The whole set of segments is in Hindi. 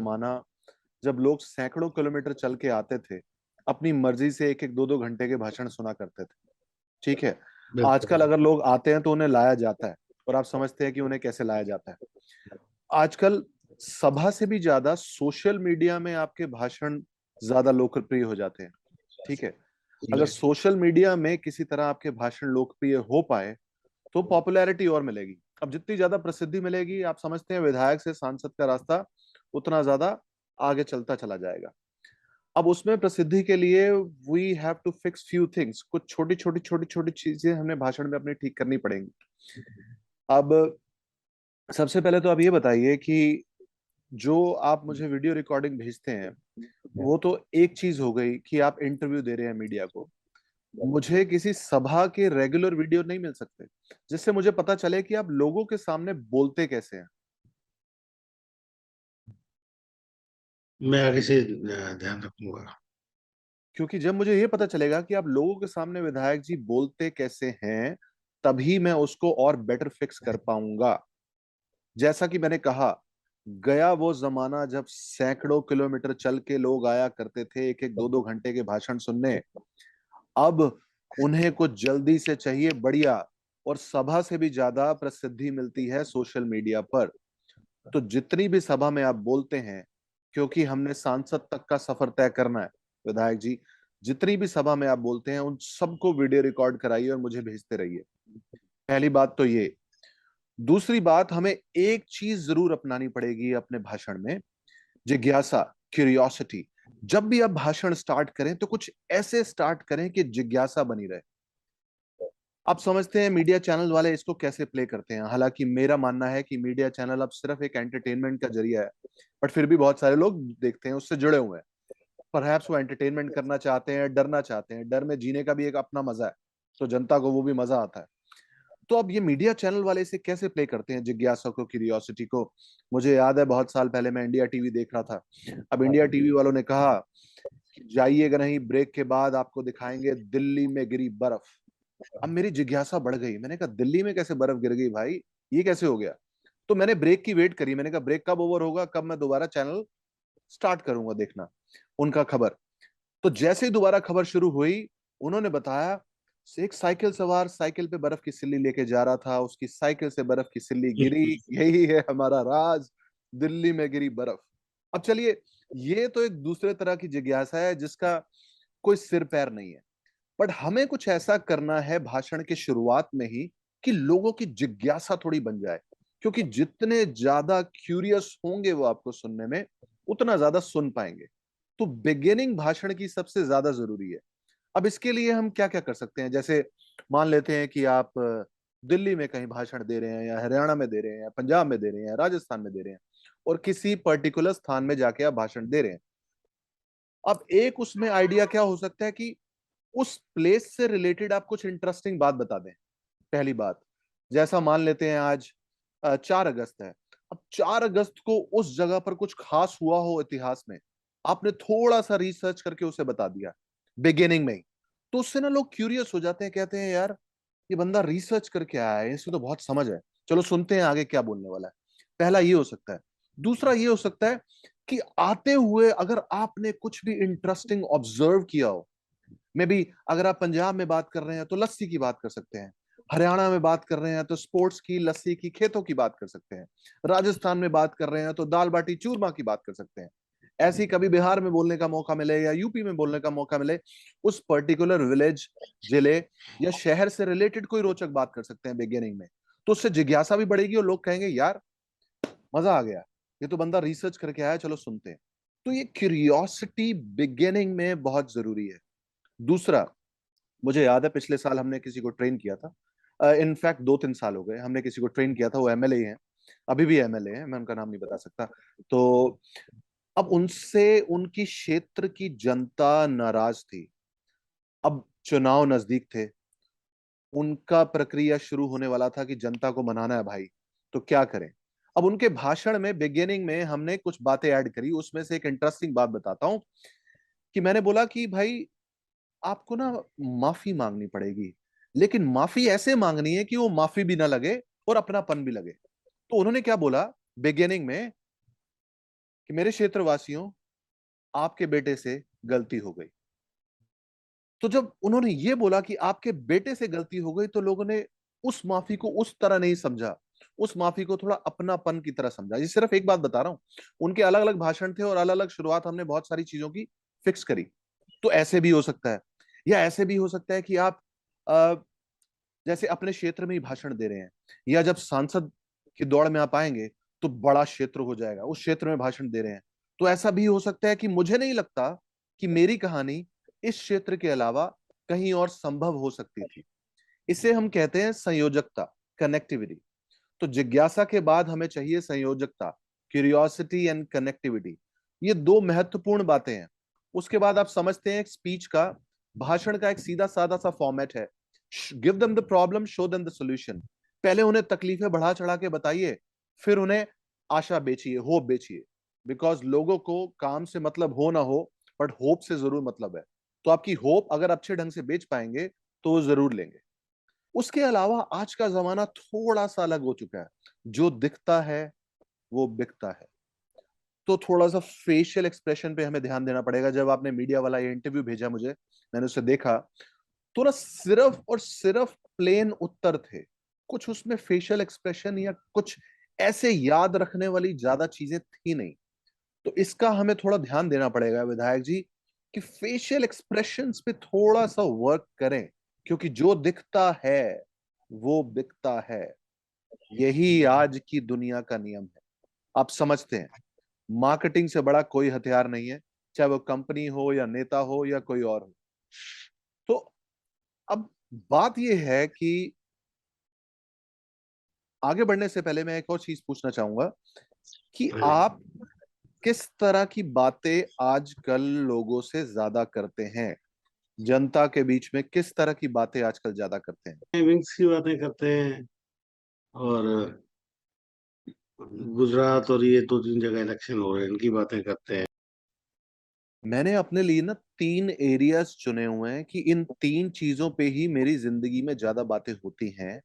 जमाना जब लोग सैकड़ों किलोमीटर चल के आते थे, अपनी मर्जी से एक एक दो दो घंटे के भाषण सुना करते थे। ठीक है। बिल्कुल। आजकल अगर लोग आते हैं तो उन्हें लाया जाता है, और आप समझते हैं कि उन्हें कैसे लाया जाता है। आजकल सभा से भी ज्यादा सोशल मीडिया में आपके भाषण ज्यादा लोकप्रिय हो जाते हैं। ठीक है। अगर जी। सोशल मीडिया में किसी तरह आपके भाषण लोकप्रिय हो पाए तो पॉपुलैरिटी और मिलेगी। अब जितनी ज्यादा प्रसिद्धि मिलेगी, आप समझते हैं विधायक से सांसद का रास्ता उतना ज्यादा आगे चलता चला जाएगा। अब उसमें प्रसिद्धि के लिए we have to fix few things, कुछ छोटी छोटी चीजें हमें भाषण में अपने ठीक करनी पड़ेंगी। अब सबसे पहले तो आप ये बताइए कि जो आप मुझे वीडियो रिकॉर्डिंग भेजते हैं, वो तो एक चीज हो गई कि आप इंटरव्यू दे रहे हैं मीडिया को। मुझे किसी सभा के रेगुलर वीडियो नहीं मिल सकते जिससे मुझे पता चले कि आप लोगों के सामने बोलते कैसे हैं। मैं आगे से ध्यान रखूंगा। क्योंकि जब मुझे ये पता चलेगा कि आप लोगों के सामने विधायक जी बोलते कैसे हैं, तभी मैं उसको और बेटर फिक्स कर पाऊंगा। जैसा कि मैंने कहा, गया वो जमाना जब सैकड़ों किलोमीटर चल के लोग आया करते थे एक एक दो दो घंटे के भाषण सुनने। अब उन्हें कुछ जल्दी से चाहिए बढ़िया, और सभा से भी ज्यादा प्रसिद्धि मिलती है सोशल मीडिया पर। तो जितनी भी सभा में आप बोलते हैं, क्योंकि हमने सांसद तक का सफर तय करना है विधायक जी, जितनी भी सभा में आप बोलते हैं उन सबको वीडियो रिकॉर्ड कराइए और मुझे भेजते रहिए। पहली बात तो ये। दूसरी बात, हमें एक चीज जरूर अपनानी पड़ेगी अपने भाषण में, जिज्ञासा, क्यूरियोसिटी। जब भी आप भाषण स्टार्ट करें तो कुछ ऐसे स्टार्ट करें कि जिज्ञासा बनी रहे। आप समझते हैं मीडिया चैनल वाले इसको कैसे प्ले करते हैं। हालांकि मेरा मानना है कि मीडिया चैनल अब सिर्फ एक एंटरटेनमेंट का जरिया है, बट फिर भी बहुत सारे लोग देखते हैं, उससे जुड़े हुए हैं। परहैप्स वो एंटरटेनमेंट करना चाहते हैं, डरना चाहते हैं, डर में जीने का भी एक अपना मजा है, तो जनता को वो भी मजा आता है। तो अब ये मीडिया चैनल वाले इसे कैसे प्ले करते हैं, जिज्ञासा को, क्यूरियोसिटी को। मुझे याद है बहुत साल पहले मैं इंडिया टीवी देख रहा था। अब इंडिया टीवी वालों ने कहा कि जाइएगा नहीं, ब्रेक के बाद आपको दिखाएंगे दिल्ली में गिरी बर्फ। अब मेरी जिज्ञासा बढ़ गई, मैंने कहा दिल्ली में कैसे बर्फ गिर गई भाई, ये कैसे हो गया। तो मैंने ब्रेक की वेट करी, मैंने कहा ब्रेक कब ओवर होगा, कब मैं दोबारा चैनल स्टार्ट करूंगा देखना उनका खबर। तो जैसे ही दोबारा खबर शुरू हुई, उन्होंने बताया एक साइकिल सवार साइकिल पे बर्फ की सिल्ली लेके जा रहा था, उसकी साइकिल से बर्फ की सिल्ली गिरी, यही है हमारा राज, दिल्ली में गिरी बर्फ। अब चलिए, ये तो एक दूसरे तरह की जिज्ञासा है जिसका कोई सिर पैर नहीं है। बट हमें कुछ ऐसा करना है भाषण के शुरुआत में ही कि लोगों की जिज्ञासा थोड़ी बन जाए। क्योंकि जितने ज्यादा क्यूरियस होंगे वो आपको सुनने में, उतना ज्यादा सुन पाएंगे। तो बिगिनिंग भाषण की सबसे ज्यादा जरूरी है। अब इसके लिए हम क्या क्या कर सकते हैं, जैसे मान लेते हैं कि आप दिल्ली में कहीं भाषण दे रहे हैं, या हरियाणा में दे रहे हैं, या पंजाब में दे रहे हैं, या राजस्थान में दे रहे हैं, और किसी पर्टिकुलर स्थान में जाके आप भाषण दे रहे हैं। अब एक उसमें आइडिया क्या हो सकता है कि उस प्लेस से रिलेटेड आप कुछ इंटरेस्टिंग बात बता दें। पहली बात, जैसा मान लेते हैं आज 4 अगस्त है। अब 4 अगस्त को उस जगह पर कुछ खास हुआ हो इतिहास में, आपने थोड़ा सा रिसर्च करके उसे बता दिया बिगिनिंग में ही, तो उससे ना लोग क्यूरियस हो जाते हैं, कहते हैं यार ये बंदा रिसर्च करके आया है, इसको तो बहुत समझ है, चलो सुनते हैं आगे क्या बोलने वाला है। पहला ये हो सकता है। दूसरा ये हो सकता है कि आते हुए अगर आपने कुछ भी इंटरेस्टिंग ऑब्जर्व किया हो, मे बी अगर आप पंजाब में बात कर रहे हैं तो लस्सी की बात कर सकते हैं, हरियाणा में बात कर रहे हैं तो स्पोर्ट्स की, लस्सी की, खेतों की बात कर सकते हैं, राजस्थान में बात कर रहे हैं तो दाल बाटी चूरमा की बात कर सकते हैं। ऐसी कभी बिहार में बोलने का मौका मिले या यूपी में बोलने का मौका मिले, उस पर्टिकुलर विलेज, जिले या शहर से रिलेटेड कोई रोचक बात कर सकते हैं बिगिनिंग में। तो उससे जिज्ञासा भी बढ़ेगी और लोग कहेंगे यार मजा आ गया, ये तो बंदा रिसर्च करके आया, चलो सुनते हैं। तो ये क्यूरियोसिटी बिगिनिंग में बहुत जरूरी है। दूसरा, मुझे याद है पिछले साल हमने किसी को ट्रेन किया था, इनफैक्ट 2-3 साल हो गए, हमने किसी को ट्रेन किया था, वो एमएलए हैं, अभी भी एमएलए हैं, मैं उनका नाम नहीं बता सकता। तो अब उनसे उनकी क्षेत्र की जनता नाराज थी। अब चुनाव नजदीक थे, उनका प्रक्रिया शुरू होने वाला था कि जनता को मनाना है भाई, तो क्या करें। अब उनके भाषण में बिगिनिंग में हमने कुछ बातें ऐड करी, उसमें से एक इंटरेस्टिंग बात बताता हूं कि मैंने बोला कि भाई आपको ना माफी मांगनी पड़ेगी, लेकिन माफी ऐसे मांगनी है कि वो माफी भी ना लगे और अपनापन भी लगे। तो उन्होंने क्या बोला बिगिनिंग में कि मेरे क्षेत्रवासियों, आपके बेटे से गलती हो गई। तो जब उन्होंने ये बोला कि आपके बेटे से गलती हो गई, तो लोगों ने उस माफी को उस तरह नहीं समझा, उस माफी को थोड़ा अपनापन की तरह समझा। ये सिर्फ एक बात बता रहा हूं, उनके अलग अलग भाषण थे और अलग अलग शुरुआत हमने बहुत सारी चीजों की फिक्स करी। तो ऐसे भी हो सकता है, या ऐसे भी हो सकता है कि आप अ, जैसे अपने क्षेत्र में ही भाषण दे रहे हैं, या जब सांसद की दौड़ में आप आएंगे तो बड़ा क्षेत्र हो जाएगा, उस क्षेत्र में भाषण दे रहे हैं। तो ऐसा भी हो सकता है कि मुझे नहीं लगता कि मेरी कहानी इस क्षेत्र के अलावा कहीं और संभव हो सकती थी। इसे हम कहते हैं संयोजकता, कनेक्टिविटी। तो जिज्ञासा के बाद हमें चाहिए संयोजकता, क्यूरियोसिटी एंड कनेक्टिविटी। ये दो महत्वपूर्ण बातें हैं। उसके बाद आप समझते हैं, एक स्पीच का, भाषण का एक सीधा साधा सा फॉर्मेट है, give them the problem, show them the solution. पहले उन्हें तकलीफें बढ़ा चढ़ा के बताइए, फिर उन्हें आशा बेचिए, होप बेचिए। बिकॉज लोगों को काम से मतलब हो ना हो, बट होप से जरूर मतलब है। तो आपकी होप अगर अच्छे ढंग से बेच पाएंगे तो वो जरूर लेंगे। उसके अलावा आज का जमाना थोड़ा सा अलग हो चुका है, जो दिखता है वो बिकता है। तो थोड़ा सा फेशियल एक्सप्रेशन पे हमें ध्यान देना पड़ेगा। जब आपने मीडिया वाला ये इंटरव्यू भेजा मुझे, मैंने उसे देखा, तो ना सिर्फ और सिर्फ प्लेन उत्तर थे, कुछ उसमें फेशियल एक्सप्रेशन या कुछ ऐसे याद रखने वाली ज्यादा चीजें थी नहीं। तो इसका हमें थोड़ा ध्यान देना पड़ेगा विधायक जी, कि फेशियल एक्सप्रेशंस पे थोड़ा सा वर्क करें, क्योंकि जो दिखता है वो बिकता है। यही आज की दुनिया का नियम है। आप समझते हैं, मार्केटिंग से बड़ा कोई हथियार नहीं है, चाहे वो कंपनी हो या नेता हो या कोई और हो। तो अब बात यह है कि आगे बढ़ने से पहले मैं एक और चीज पूछना चाहूंगा कि हाँ जी। आप किस तरह की बातें आजकल लोगों से ज्यादा करते हैं? जनता के बीच में किस तरह की बातें आजकल ज्यादा करते हैं? विंग्स की बातें करते हैं, और गुजरात और ये दो तीन जगह इलेक्शन हो रहे हैं, इनकी बातें करते हैं। मैंने अपने लिए ना 3 एरियाज चुने हुए हैं कि इन 3 चीजों पे ही मेरी जिंदगी में ज्यादा बातें होती हैं,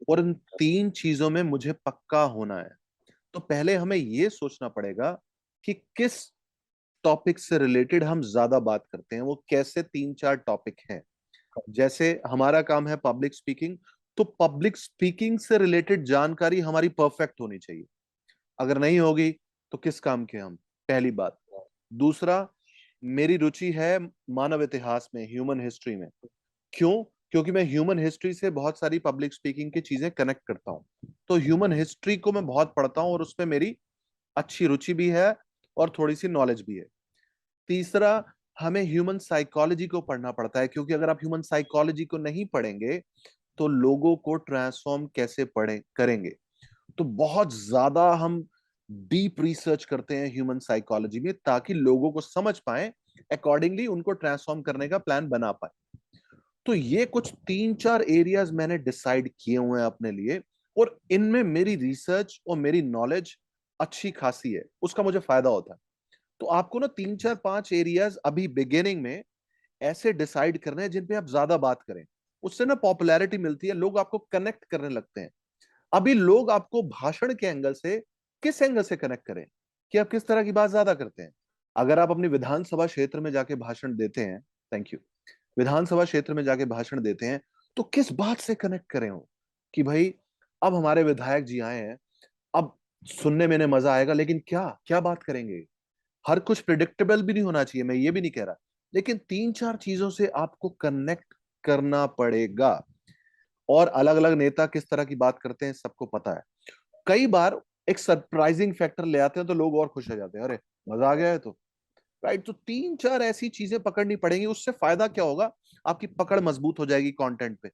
और इन 3 चीजों में मुझे पक्का होना है। तो पहले हमें यह सोचना पड़ेगा कि किस टॉपिक से रिलेटेड हम ज्यादा बात करते हैं, वो कैसे 3-4 टॉपिक हैं। जैसे हमारा काम है पब्लिक स्पीकिंग, तो पब्लिक स्पीकिंग से रिलेटेड जानकारी हमारी परफेक्ट होनी चाहिए। अगर नहीं होगी तो किस काम के हम? पहली बात। दूसरा, मेरी रुचि है मानव इतिहास में, ह्यूमन हिस्ट्री में। क्यों? क्योंकि मैं ह्यूमन हिस्ट्री से बहुत सारी पब्लिक स्पीकिंग की चीजें कनेक्ट करता हूं। तो ह्यूमन हिस्ट्री को मैं बहुत पढ़ता हूं और उसमें मेरी अच्छी रुचि भी है और थोड़ी सी नॉलेज भी है। तीसरा, हमें ह्यूमन साइकोलॉजी को पढ़ना पड़ता है, क्योंकि अगर आप ह्यूमन साइकोलॉजी को नहीं पढ़ेंगे तो लोगों को ट्रांसफॉर्म कैसे पढ़े करेंगे? तो बहुत ज्यादा हम डीप रिसर्च करते हैं ह्यूमन साइकोलॉजी में, ताकि लोगों को समझ पाए, अकॉर्डिंगली उनको ट्रांसफॉर्म करने का प्लान बना पाए। तो ये कुछ 3-4 एरियाज मैंने डिसाइड किए हुए हैं अपने लिए, और इनमें मेरी रिसर्च और मेरी नॉलेज अच्छी खासी है, उसका मुझे फायदा होता है। तो आपको ना 3-4-5 एरियाज अभी बिगिनिंग में ऐसे डिसाइड करने हैं जिन पे आप ज्यादा बात करें। उससे ना पॉपुलैरिटी मिलती है, लोग आपको कनेक्ट करने लगते हैं। अभी लोग आपको भाषण के एंगल से, किस एंगल से कनेक्ट करें, कि आप किस तरह की बात ज्यादा करते हैं। अगर आप अपनी विधानसभा क्षेत्र में जाके भाषण देते हैं, थैंक यू, विधानसभा क्षेत्र में जाके भाषण देते हैं, तो किस बात से कनेक्ट करें हो, कि भाई अब हमारे विधायक जी आए हैं, अब सुनने में इन्हें मजा आएगा, लेकिन क्या क्या बात करेंगे। हर कुछ प्रिडिक्टेबल भी नहीं होना चाहिए, मैं ये भी नहीं कह रहा, लेकिन 3-4 चीजों से आपको कनेक्ट करना पड़ेगा। और अलग अलग नेता किस तरह की बात करते हैं सबको पता है। कई बार एक सरप्राइजिंग फैक्टर ले आते हैं तो लोग और खुश हो जाते हैं, अरे मजा आ गया है तो। राइट, तो 3-4 ऐसी चीजें पकड़नी पड़ेंगी। उससे फायदा क्या होगा? आपकी पकड़ मजबूत हो जाएगी कंटेंट पे।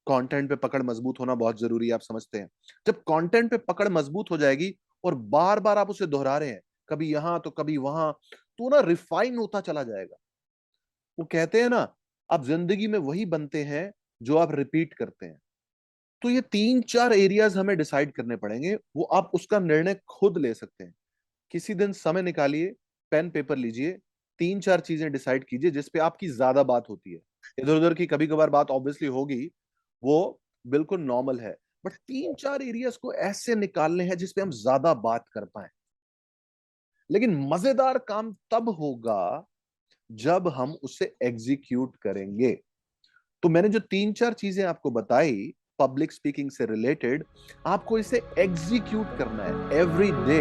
कंटेंट पे पकड़ मजबूत होना बहुत जरूरी है, आप समझते हैं। जब कंटेंट पे पकड़ मजबूत हो जाएगी और बार बार आप उसे दोहरा रहे हैं, कभी यहां तो कभी वहां, तो ना रिफाइन होता चला जाएगा। वो कहते हैं ना, आप जिंदगी में वही बनते हैं जो आप रिपीट करते हैं। तो ये 3-4 एरियाज हमें डिसाइड करने पड़ेंगे, वो आप उसका निर्णय खुद ले सकते हैं। किसी दिन समय निकालिए, पेन पेपर लीजिए, 3-4 चीजें डिसाइड कीजिए जिसपे आपकी ज्यादा बात होती है। इधर उधर की कभी कभार बात ऑब्वियसली होगी, वो बिल्कुल नॉर्मल है, बट 3-4 एरियाज को ऐसे निकालने हैं जिसपे हम ज्यादा बात कर पाए। लेकिन मजेदार काम तब होगा जब हम उसे एग्जीक्यूट करेंगे। तो मैंने जो 3-4 चीजें आपको बताई पब्लिक स्पीकिंग से रिलेटेड, आपको इसे एग्जीक्यूट करना है एवरी डे।